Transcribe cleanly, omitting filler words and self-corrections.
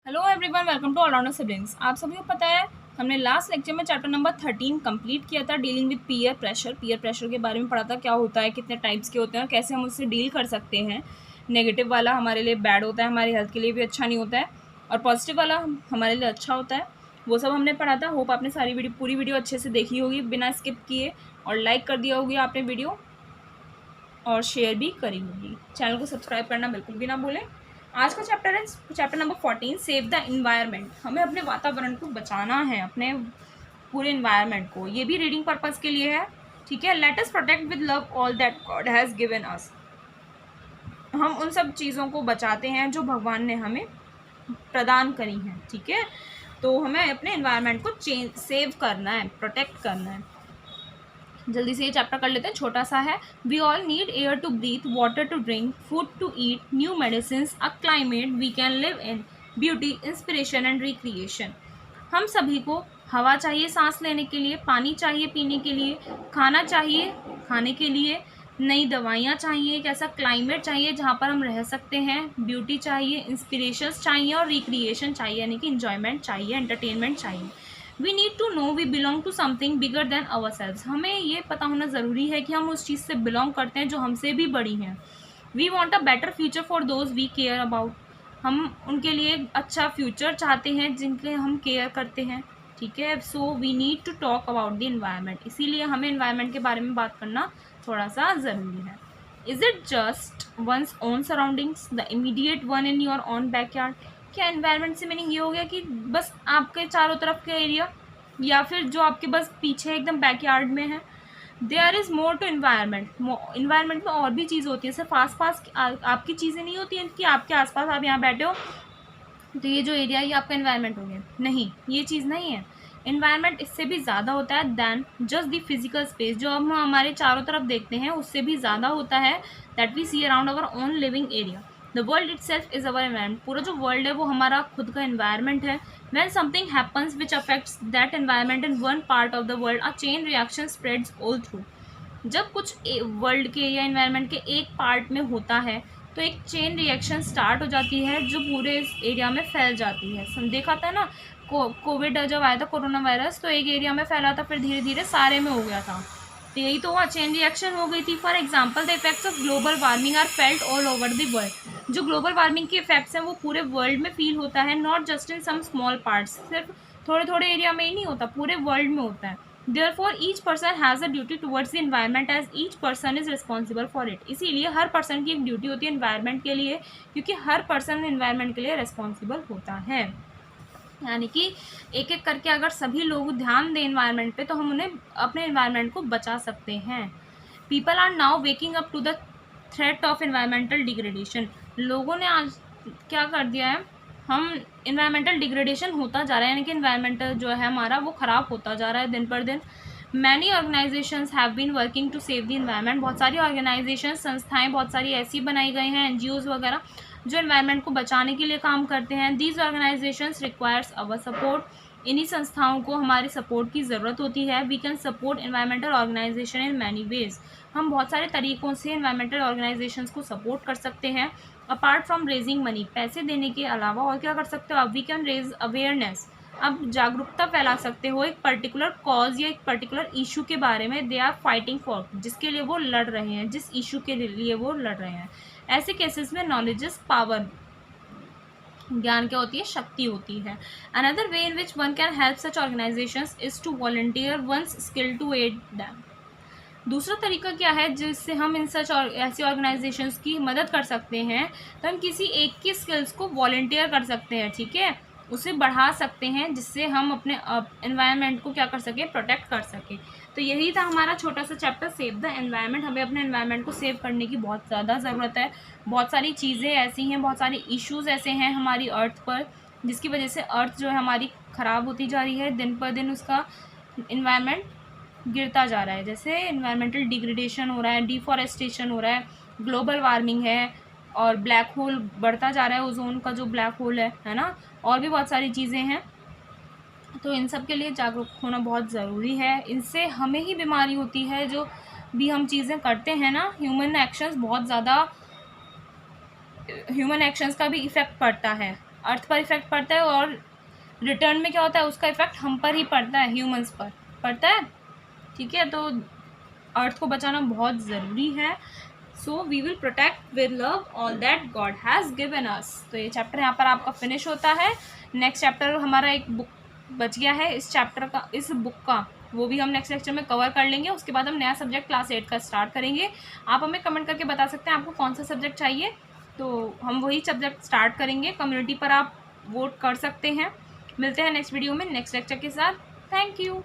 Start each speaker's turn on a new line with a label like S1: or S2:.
S1: Hello everyone, welcome to allrounder siblings. आप सभी को पता है हमने लास्ट लेक्चर में चैप्टर नंबर 13 कंप्लीट किया था, dealing with peer pressure. Peer pressure के बारे में पढ़ा था, क्या होता है, कितने टाइप्स के होते हैं और कैसे हम उससे डील कर सकते हैं। नेगेटिव वाला हमारे लिए बैड होता है, हमारी हेल्थ के लिए भी अच्छा नहीं होता है, और पॉजिटिव वाला हमारे लिए अच्छा होता है। वो सब हमने पढ़ा था। होप आपने पूरी वीडियो अच्छे से देखी होगी बिना स्किप किए, और लाइक कर दिया होगी आपने वीडियो, और शेयर भी करी होगी। चैनल को सब्सक्राइब करना बिल्कुल भी ना भूलें। आज का चैप्टर है chapter number 14, save the environment. हमें अपने वातावरण को बचाना है, अपने पूरे इन्वायरमेंट को। ये भी रीडिंग पर्पस के लिए है, ठीक है। Let us protect with love all that God has given अस। हम उन सब चीज़ों को बचाते हैं जो भगवान ने हमें प्रदान करी हैं, ठीक है। तो हमें अपने इन्वायरमेंट को सेव करना है, प्रोटेक्ट करना है। जल्दी से ये चैप्टर कर लेते हैं, छोटा सा है। We all need air to breathe, water to drink, food to eat, new medicine, a climate we can live in, beauty, inspiration and recreation. हम सभी को हवा चाहिए सांस लेने के लिए, पानी चाहिए पीने के लिए, खाना चाहिए खाने के लिए, नई दवाइयाँ चाहिए, एक ऐसा क्लाइमेट चाहिए जहाँ पर हम रह सकते हैं, ब्यूटी चाहिए, इंस्पिरेशंस चाहिए और रिक्रिएशन चाहिए, यानी कि इंजॉयमेंट चाहिए, एंटरटेनमेंट चाहिए। We need to know we belong to something bigger than ourselves. हमें ये पता होना ज़रूरी है कि हम उस चीज़ से बिलोंग करते हैं जो हमसे भी बड़ी हैं। We want a better future for those we care about. हम उनके लिए अच्छा फ्यूचर चाहते हैं जिनके हम केयर करते हैं, ठीक है। So we need to talk about the environment. इसीलिए हमें इन्वायरमेंट के बारे में बात करना थोड़ा सा ज़रूरी है। Is it just one's own surroundings, the immediate one in your own backyard. क्या इन्वायरमेंट से मीनिंग ये हो गया कि बस आपके चारों तरफ का एरिया, या फिर जो आपके बस पीछे एकदम बैकयार्ड में है। There is more to environment. Environment में और भी चीज़ होती है, सिर्फ आस पास आपकी चीज़ें नहीं होती हैं कि आपके आसपास आप यहाँ बैठे हो तो ये जो एरिया ये आपका इन्वायरमेंट हो गया। नहीं, ये चीज़ नहीं है। इन्वायरमेंट इससे भी ज़्यादा होता है than just the physical space. जो हम हमारे चारों तरफ देखते हैं उससे भी ज़्यादा होता है, that we see around our own living area. The world itself is our environment. पूरा जो वर्ल्ड है वो हमारा खुद का इन्वायरमेंट है। When something happens which affects that environment in one part of the world, a chain reaction spreads all through. जब कुछ वर्ल्ड के या इन्वायरमेंट के एक पार्ट में होता है तो एक चेन रिएक्शन स्टार्ट हो जाती है जो पूरे इस एरिया में फैल जाती है। देखा था ना, कोविड जब आया था, कोरोना वायरस, तो एक एरिया में फैला था, फिर धीरे धीरे सारे में हो गया था। तो यही तो हुआ, चेन रिएक्शन हो गई थी। For example, the effects of global warming are felt all over the world. जो ग्लोबल वार्मिंग के इफेक्ट्स हैं वो पूरे वर्ल्ड में फील होता है, not just in some small parts. सिर्फ थोड़े थोड़े एरिया में ही नहीं होता, पूरे वर्ल्ड में होता है। Therefore, each person has a duty towards the environment as each person is responsible for it. इसीलिए हर पर्सन की एक ड्यूटी होती है इन्वायरमेंट के लिए, क्योंकि हर पर्सन इन्वायरमेंट के लिए रिस्पॉन्सिबल होता है। यानी कि एक एक करके अगर सभी लोग ध्यान दें इन्वायरमेंट पे तो हम उन्हें अपने इन्वायरमेंट को बचा सकते हैं। People are now waking up to the threat of environmental degradation. लोगों ने आज क्या कर दिया है, हम इन्वायरमेंटल डिग्रेडेशन होता जा रहा है, यानी कि इन्वायरमेंटल जो है हमारा वो ख़राब होता जा रहा है दिन पर दिन। Many organisations have been working to save the environment. बहुत सारी ऑर्गेनाइजेशन, संस्थाएं बहुत सारी ऐसी बनाई गई हैं, NGOs वगैरह, जो इन्वायरमेंट को बचाने के लिए काम करते हैं। These organisations requires our support. इन्हीं संस्थाओं को हमारी सपोर्ट की ज़रूरत होती है। We can support environmental organisation in many ways. हम बहुत सारे तरीक़ों से इन्वायरमेंटल ऑर्गेनाइजेशंस को सपोर्ट कर सकते हैं। अपार्ट फ्रॉम रेजिंग मनी, पैसे देने के अलावा और क्या कर सकते हो आप? We can raise awareness. आप जागरूकता फैला सकते हो एक पर्टिकुलर कॉज या एक पर्टिकुलर इशू के बारे में। दे आर फाइटिंग फॉर, जिसके लिए वो लड़ रहे हैं, जिस इशू के लिए वो लड़ रहे हैं। ऐसे केसेस में नॉलेज इज पावर। ज्ञान क्या होती है? शक्ति होती है। Another way in which one can help such organisations is to volunteer one's skill to aid them. दूसरा तरीका क्या है जिससे हम इन सच और ऐसी ऑर्गेनाइजेशंस की मदद कर सकते हैं? तो हम किसी एक की स्किल्स को वॉलंटियर कर सकते हैं, ठीक है, उसे बढ़ा सकते हैं, जिससे हम अपने एनवायरनमेंट को क्या कर सकें? प्रोटेक्ट कर सकें। तो यही था हमारा छोटा सा चैप्टर, सेव द एनवायरनमेंट। हमें अपने एनवायरनमेंट को सेव करने की बहुत ज़्यादा ज़रूरत है। बहुत सारी चीज़ें ऐसी हैं, बहुत सारे इश्यूज़ ऐसे हैं हमारी अर्थ पर, जिसकी वजह से अर्थ जो है हमारी ख़राब होती जा रही है, दिन पर दिन उसका इन्वायरमेंट गिरता जा रहा है। जैसे इन्वायरमेंटल डिग्रेडेशन हो रहा है, डिफॉरेस्टेशन हो रहा है, ग्लोबल वार्मिंग है, और ब्लैक होल बढ़ता जा रहा है, ओजोन का जो ब्लैक होल है ना, और भी बहुत सारी चीज़ें हैं। तो इन सब के लिए जागरूक होना बहुत ज़रूरी है। इनसे हमें ही बीमारी होती है, जो भी हम चीज़ें करते हैं ना, ह्यूमन एक्शंस बहुत ज़्यादा, ह्यूमन एक्शंस का भी इफ़ेक्ट पड़ता है। अर्थ पर इफेक्ट पड़ता है और रिटर्न में क्या होता है, उसका इफेक्ट हम पर ही पड़ता है, ह्यूमंस पर पड़ता है। ठीक है, तो अर्थ को बचाना बहुत ज़रूरी है। So we will protect with love all that God has given us. तो ये चैप्टर यहाँ पर आपका फिनिश होता है। नेक्स्ट चैप्टर हमारा एक बुक बच गया है इस चैप्टर का, इस बुक का, वो भी हम नेक्स्ट लेक्चर में कवर कर लेंगे। उसके बाद हम नया सब्जेक्ट क्लास 8 का स्टार्ट करेंगे। आप हमें कमेंट करके बता सकते हैं आपको कौन सा सब्जेक्ट चाहिए, तो हम वही सब्जेक्ट स्टार्ट करेंगे। कम्युनिटी पर आप वोट कर सकते हैं। मिलते हैं नेक्स्ट वीडियो में नेक्स्ट लेक्चर के साथ। Thank you.